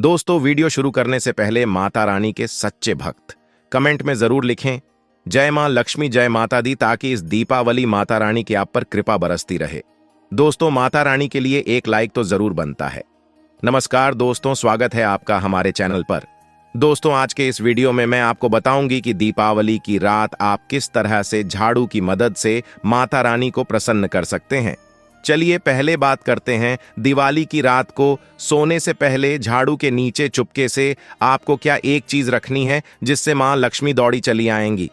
दोस्तों, वीडियो शुरू करने से पहले माता रानी के सच्चे भक्त कमेंट में जरूर लिखें जय मां लक्ष्मी, जय माता दी, ताकि इस दीपावली माता रानी की आप पर कृपा बरसती रहे। दोस्तों, माता रानी के लिए एक लाइक तो जरूर बनता है। नमस्कार दोस्तों, स्वागत है आपका हमारे चैनल पर। दोस्तों, आज के इस वीडियो में मैं आपको बताऊंगी कि दीपावली की रात आप किस तरह से झाड़ू की मदद से माता रानी को प्रसन्न कर सकते हैं। चलिए पहले बात करते हैं दिवाली की रात को सोने से पहले झाड़ू के नीचे चुपके से आपको क्या एक चीज रखनी है जिससे मां लक्ष्मी दौड़ी चली आएंगी।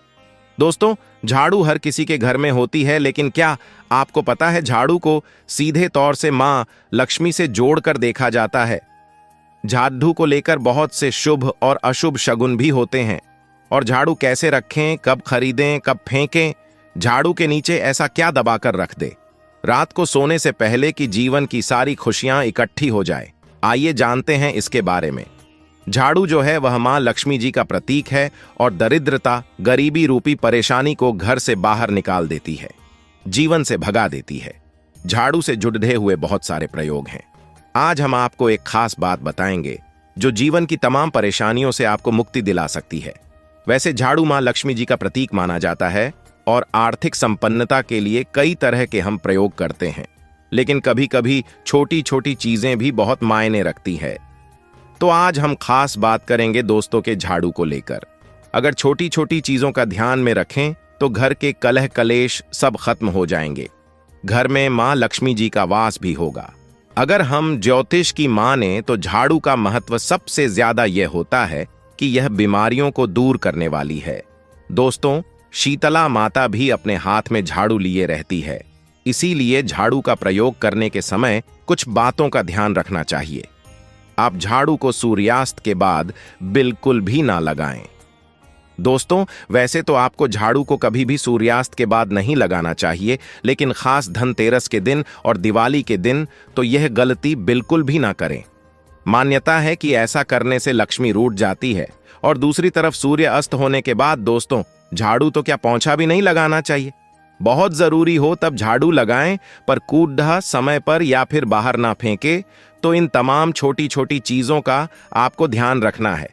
दोस्तों, झाड़ू हर किसी के घर में होती है, लेकिन क्या आपको पता है झाड़ू को सीधे तौर से मां लक्ष्मी से जोड़कर देखा जाता है। झाड़ू को लेकर बहुत से शुभ और अशुभ शगुन भी होते हैं। और झाड़ू कैसे रखें, कब खरीदें, कब फेंकें, झाड़ू के नीचे ऐसा क्या दबाकर रख दे रात को सोने से पहले कि जीवन की सारी खुशियां इकट्ठी हो जाए। आइए जानते हैं इसके बारे में। झाड़ू जो है वह मां लक्ष्मी जी का प्रतीक है और दरिद्रता, गरीबी रूपी परेशानी को घर से बाहर निकाल देती है, जीवन से भगा देती है। झाड़ू से जुड़े हुए बहुत सारे प्रयोग हैं। आज हम आपको एक खास बात बताएंगे जो जीवन की तमाम परेशानियों से आपको मुक्ति दिला सकती है। वैसे झाड़ू मां लक्ष्मी जी का प्रतीक माना जाता है और आर्थिक संपन्नता के लिए कई तरह के हम प्रयोग करते हैं, लेकिन कभी कभी छोटी छोटी चीजें भी बहुत मायने रखती है। तो आज हम खास बात करेंगे दोस्तों के झाड़ू को लेकर। अगर छोटी छोटी चीजों का ध्यान में रखें तो घर के कलह कलेश सब खत्म हो जाएंगे। घर में मां लक्ष्मी जी का वास भी होगा। अगर हम ज्योतिष की माने तो झाड़ू का महत्व सबसे ज्यादा यह होता है कि यह बीमारियों को दूर करने वाली है। दोस्तों, शीतला माता भी अपने हाथ में झाड़ू लिए रहती है, इसीलिए झाड़ू का प्रयोग करने के समय कुछ बातों का ध्यान रखना चाहिए। आप झाड़ू को सूर्यास्त के बाद बिल्कुल भी ना लगाएं। दोस्तों, वैसे तो आपको झाड़ू को कभी भी सूर्यास्त के बाद नहीं लगाना चाहिए, लेकिन खास धनतेरस के दिन और दिवाली के दिन तो यह गलती बिल्कुल भी ना करें। मान्यता है कि ऐसा करने से लक्ष्मी रूठ जाती है। और दूसरी तरफ सूर्य अस्त होने के बाद दोस्तों, झाड़ू तो क्या पोंछा भी नहीं लगाना चाहिए। बहुत जरूरी हो तब झाड़ू लगाएं, पर कूड़ा समय पर या फिर बाहर ना फेंके। तो इन तमाम छोटी छोटी चीजों का आपको ध्यान रखना है।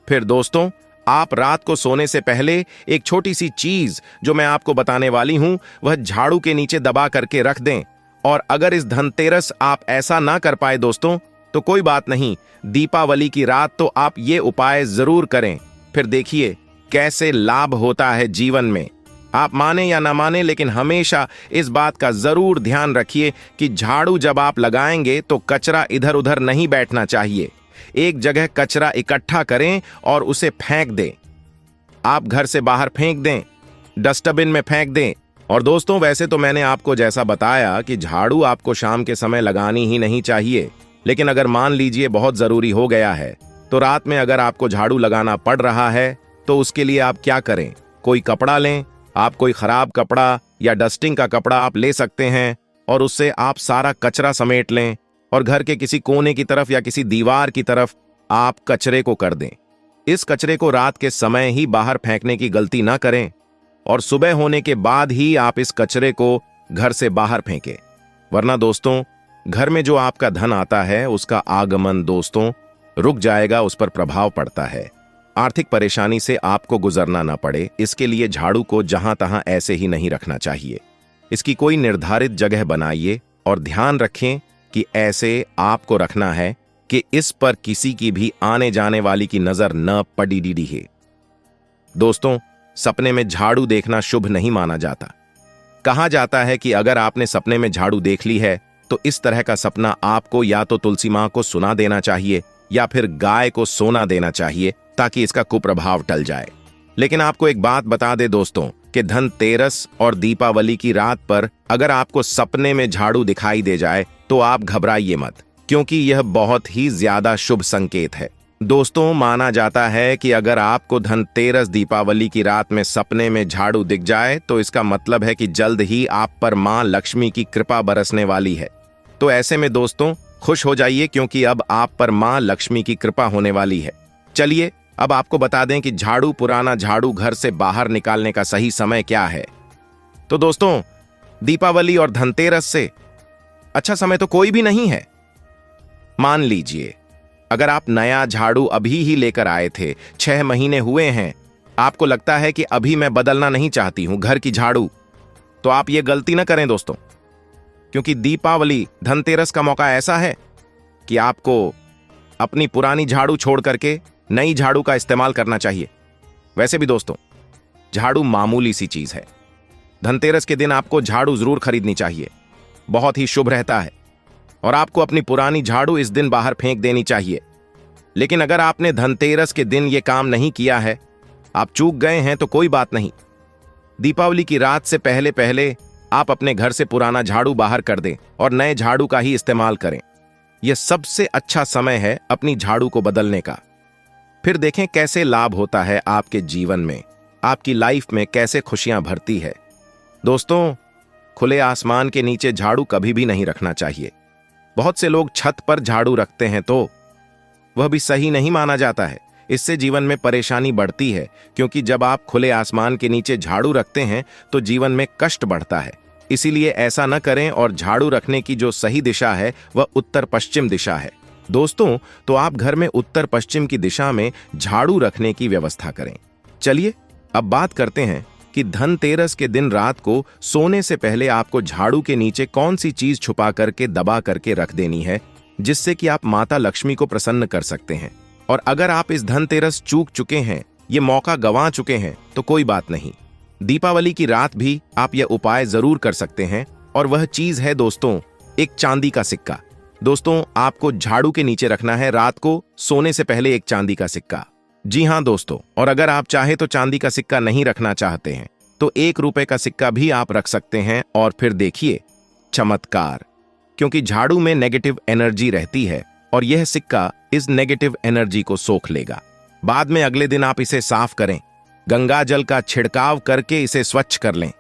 फिर दोस्तों, आप रात को सोने से पहले एक छोटी सी चीज जो मैं आपको बताने वाली हूं वह झाड़ू के नीचे दबा करके रख दें। और अगर इस धनतेरस आप ऐसा ना कर पाए दोस्तों, तो कोई बात नहीं, दीपावली की रात तो आप ये उपाय जरूर करें। फिर देखिए कैसे लाभ होता है जीवन में। आप माने या ना माने, लेकिन हमेशा इस बात का जरूर ध्यान रखिए कि झाड़ू जब आप लगाएंगे तो कचरा इधर उधर नहीं बैठना चाहिए। एक जगह कचरा इकट्ठा करें और उसे फेंक दें। आप घर से बाहर फेंक दें, डस्टबिन में फेंक दें। और दोस्तों, वैसे तो मैंने आपको जैसा बताया कि झाड़ू आपको शाम के समय लगानी ही नहीं चाहिए, लेकिन अगर मान लीजिए बहुत जरूरी हो गया है तो रात में अगर आपको झाड़ू लगाना पड़ रहा है तो उसके लिए आप क्या करें, कोई कपड़ा लें। आप कोई खराब कपड़ा या डस्टिंग का कपड़ा आप ले सकते हैं और उससे आप सारा कचरा समेट लें और घर के किसी कोने की तरफ या किसी दीवार की तरफ आप कचरे को कर दें। इस कचरे को रात के समय ही बाहर फेंकने की गलती ना करें और सुबह होने के बाद ही आप इस कचरे को घर से बाहर फेंकें, वरना दोस्तों घर में जो आपका धन आता है उसका आगमन दोस्तों रुक जाएगा, उस पर प्रभाव पड़ता है। आर्थिक परेशानी से आपको गुजरना ना पड़े, इसके लिए झाड़ू को जहां तहां ऐसे ही नहीं रखना चाहिए। इसकी कोई निर्धारित जगह बनाइए और ध्यान रखें कि ऐसे आपको रखना है कि इस पर किसी की भी आने जाने वाली की नजर न पड़ी है। दोस्तों, सपने में झाड़ू देखना शुभ नहीं माना जाता। कहा जाता है कि अगर आपने सपने में झाड़ू देख ली है तो इस तरह का सपना आपको या तो तुलसी मां को सुना देना चाहिए या फिर गाय को सोना देना चाहिए, ताकि इसका कुप्रभाव टल जाए। लेकिन आपको एक बात बता दे दोस्तों कि धनतेरस और दीपावली की रात पर अगर आपको सपने में झाड़ू दिखाई दे जाए तो आप घबराइए मत, क्योंकि यह बहुत ही ज्यादा शुभ संकेत है। दोस्तों, माना जाता है कि अगर आपको धनतेरस दीपावली की रात में सपने में झाड़ू दिख जाए तो इसका मतलब है कि जल्द ही आप पर मां लक्ष्मी की कृपा बरसने वाली है। तो ऐसे में दोस्तों खुश हो जाइए, क्योंकि अब आप पर मां लक्ष्मी की कृपा होने वाली है। चलिए अब आपको बता दें कि झाड़ू, पुराना झाड़ू घर से बाहर निकालने का सही समय क्या है। तो दोस्तों, दीपावली और धनतेरस से अच्छा समय तो कोई भी नहीं है। मान लीजिए अगर आप नया झाड़ू अभी ही लेकर आए थे, 6 महीने हुए हैं, आपको लगता है कि अभी मैं बदलना नहीं चाहती हूं घर की झाड़ू, तो आप ये गलती ना करें दोस्तों, क्योंकि दीपावली, धनतेरस का मौका ऐसा है कि आपको अपनी पुरानी झाड़ू छोड़ करके नई झाड़ू का इस्तेमाल करना चाहिए। वैसे भी दोस्तों, झाड़ू मामूली सी चीज है। धनतेरस के दिन आपको झाड़ू जरूर खरीदनी चाहिए, बहुत ही शुभ रहता है, और आपको अपनी पुरानी झाड़ू इस दिन बाहर फेंक देनी चाहिए। लेकिन अगर आपने धनतेरस के दिन यह काम नहीं किया है, आप चूक गए हैं, तो कोई बात नहीं। दीपावली की रात से पहले पहले आप अपने घर से पुराना झाड़ू बाहर कर दें और नए झाड़ू का ही इस्तेमाल करें। यह सबसे अच्छा समय है अपनी झाड़ू को बदलने का। फिर देखें कैसे लाभ होता है आपके जीवन में, आपकी लाइफ में कैसे खुशियां भरती है। दोस्तों, खुले आसमान के नीचे झाड़ू कभी भी नहीं रखना चाहिए। बहुत से लोग छत पर झाड़ू रखते हैं, तो वह भी सही नहीं माना जाता है। इससे जीवन में परेशानी बढ़ती है, क्योंकि जब आप खुले आसमान के नीचे झाड़ू रखते हैं तो जीवन में कष्ट बढ़ता है। इसीलिए ऐसा न करें, और झाड़ू रखने की जो सही दिशा है वह उत्तर पश्चिम दिशा है। दोस्तों, तो आप घर में उत्तर पश्चिम की दिशा में झाड़ू रखने की व्यवस्था करें। चलिए अब बात करते हैं कि धनतेरस के दिन रात को सोने से पहले आपको झाड़ू के नीचे कौन सी चीज छुपा करके, दबा करके रख देनी है, जिससे कि आप माता लक्ष्मी को प्रसन्न कर सकते हैं। और अगर आप इस धनतेरस चूक चुके हैं, ये मौका गंवा चुके हैं, तो कोई बात नहीं। दीपावली की रात भी आप यह उपाय जरूर कर सकते हैं, और वह चीज है दोस्तों, एक चांदी का सिक्का। दोस्तों, आपको झाड़ू के नीचे रखना है रात को सोने से पहले एक चांदी का सिक्का। जी हां दोस्तों, और अगर आप चाहे तो चांदी का सिक्का नहीं रखना चाहते हैं, तो 1 रुपए का सिक्का भी आप रख सकते हैं। और फिर देखिए चमत्कार, क्योंकि झाड़ू में नेगेटिव एनर्जी रहती है, और यह सिक्का इस नेगेटिव एनर्जी को सोख लेगा। बाद में अगले दिन आप इसे साफ करें, गंगा जल का छिड़काव करके इसे स्वच्छ कर लें,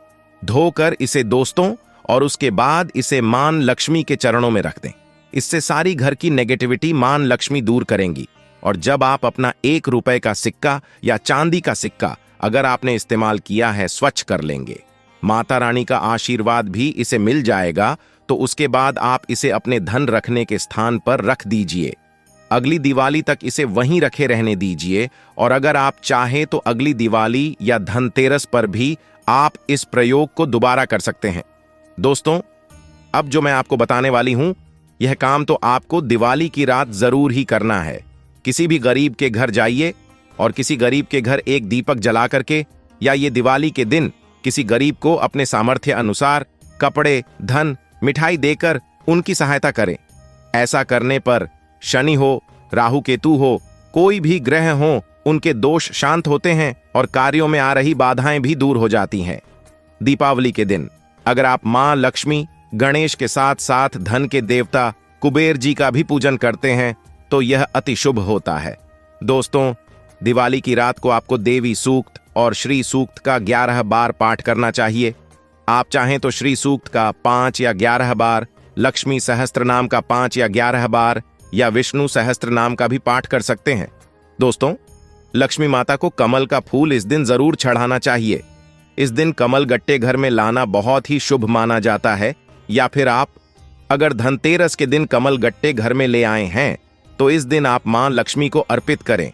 धोकर इसे दोस्तों, और उसके बाद इसे मान लक्ष्मी के चरणों में रख दें। इससे सारी घर की नेगेटिविटी मान लक्ष्मी दूर करेंगी। और जब आप अपना 1 रुपए का सिक्का या चांदी का सिक्का अगर आपने इस्तेमाल किया है, स्वच्छ कर लेंगे, माता रानी का आशीर्वाद भी इसे मिल जाएगा। तो उसके बाद आप इसे अपने धन रखने के स्थान पर रख दीजिए। अगली दिवाली तक इसे वहीं रखे रहने दीजिए, और अगर आप चाहें तो अगली दिवाली या धनतेरस पर भी आप इस प्रयोग को दोबारा कर सकते हैं। दोस्तों, अब जो मैं आपको बताने वाली हूं, यह काम तो आपको दिवाली की रात जरूर ही करना है। किसी भी गरीब के घर जाइए और किसी गरीब के घर एक दीपक जला करके, या ये दिवाली के दिन किसी गरीब को अपने सामर्थ्य अनुसार कपड़े, धन, मिठाई देकर उनकी सहायता करें। ऐसा करने पर शनि हो, राहु केतु हो, कोई भी ग्रह हो, उनके दोष शांत होते हैं और कार्यों में आ रही बाधाएं भी दूर हो जाती हैं। दीपावली के दिन अगर आप मां लक्ष्मी, गणेश के साथ साथ धन के देवता कुबेर जी का भी पूजन करते हैं, तो यह अति शुभ होता है। दोस्तों, दिवाली की रात को आपको देवी सूक्त और श्री सूक्त का 11 बार पाठ करना चाहिए। आप चाहें तो श्री सूक्त का 5 या 11 बार, लक्ष्मी सहस्त्र नाम का 5 या 11 बार, या विष्णु सहस्त्र नाम का भी पाठ कर सकते हैं। दोस्तों, लक्ष्मी माता को कमल का फूल इस दिन जरूर चढ़ाना चाहिए। इस दिन कमल गट्टे घर में लाना बहुत ही शुभ माना जाता है। या फिर आप अगर धनतेरस के दिन कमल गट्टे घर में ले आए हैं, तो इस दिन आप मां लक्ष्मी को अर्पित करें।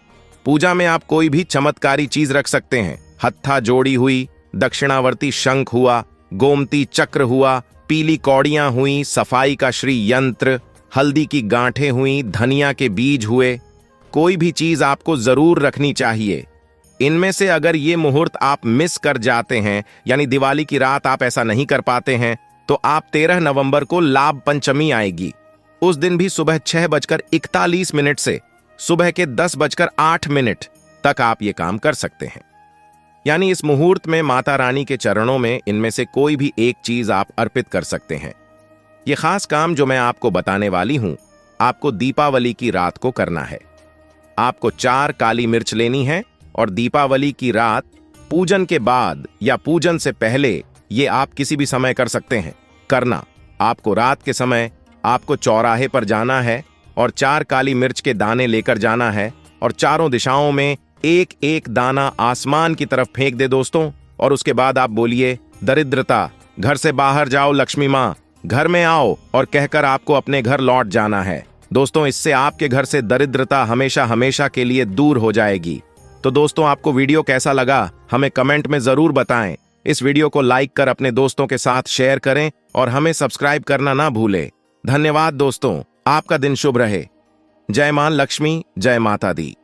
पूजा में आप कोई भी चमत्कारी चीज रख सकते हैं। हत्था जोड़ी हुई, दक्षिणावर्ती शंख हुआ, गोमती चक्र हुआ, पीली कौड़ियां हुई, सफाई का श्री यंत्र, हल्दी की गांठें हुई, धनिया के बीज हुए, कोई भी चीज आपको जरूर रखनी चाहिए। इनमें से अगर ये मुहूर्त आप मिस कर जाते हैं, यानी दिवाली की रात आप ऐसा नहीं कर पाते हैं, तो आप 13 नवंबर को लाभ पंचमी आएगी। उस दिन भी सुबह 6:41 से सुबह के 10:08 तक आप ये काम कर सकते हैं। यानी इस मुहूर्त में माता रानी के चरणों में इनमें से कोई भी एक चीज आप अर्पित कर सकते हैं। ये खास काम जो मैं आपको बताने वाली हूं, आपको दीपावली की रात को करना है। आपको 4 काली मिर्च लेनी है, और दीपावली की रात पूजन के बाद या पूजन से पहले ये आप किसी भी समय कर सकते हैं। करना आपको रात के समय आपको चौराहे पर जाना है और 4 काली मिर्च के दाने लेकर जाना है, और चारों दिशाओं में एक एक दाना आसमान की तरफ फेंक दे दोस्तों। और उसके बाद आप बोलिए, दरिद्रता घर से बाहर जाओ, लक्ष्मी मां घर में आओ, और कहकर आपको अपने घर लौट जाना है। दोस्तों, इससे आपके घर से दरिद्रता हमेशा हमेशा के लिए दूर हो जाएगी। तो दोस्तों, आपको वीडियो कैसा लगा हमें कमेंट में जरूर बताएं। इस वीडियो को लाइक कर अपने दोस्तों के साथ शेयर करें और हमें सब्सक्राइब करना ना भूलें। धन्यवाद दोस्तों, आपका दिन शुभ रहे। जय मां लक्ष्मी, जय माता दी।